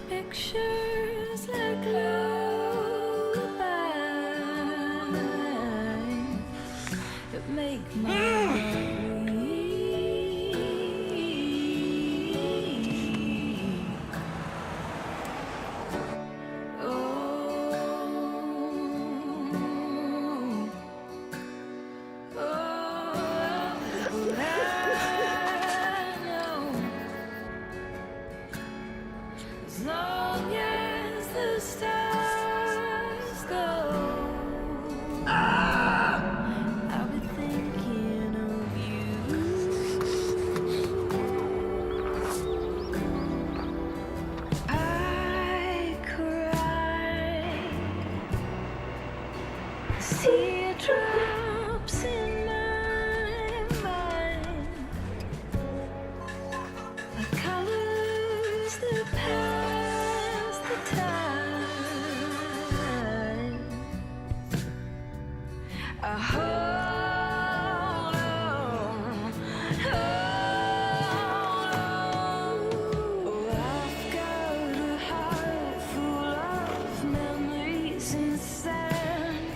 Pictures like lullabies that make my heart weak. Oh, but I know as long as the stars go, I'll be thinking of you. I cried teardrops in my mind, the colors that pass the time. I hold on, oh, I've got a heart full of memories inside.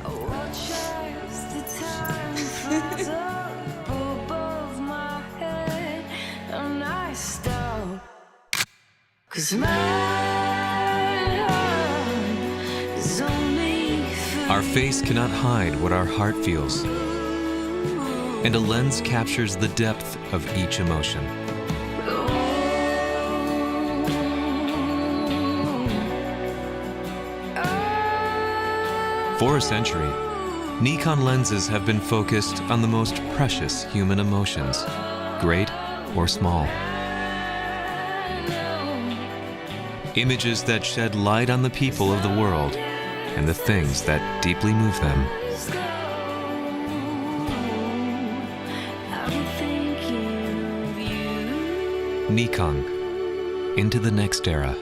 I watch as the time flies up above my head, and I stop. 'Cause my heart is only for Our face cannot hide what our heart feels, and a lens captures the depth of each emotion. For a century, Nikon lenses have been focused on the most precious human emotions, great or small. Images that shed light on the people of the world and the things that deeply move them. I'll be thinking of you. Nikon, into the next era.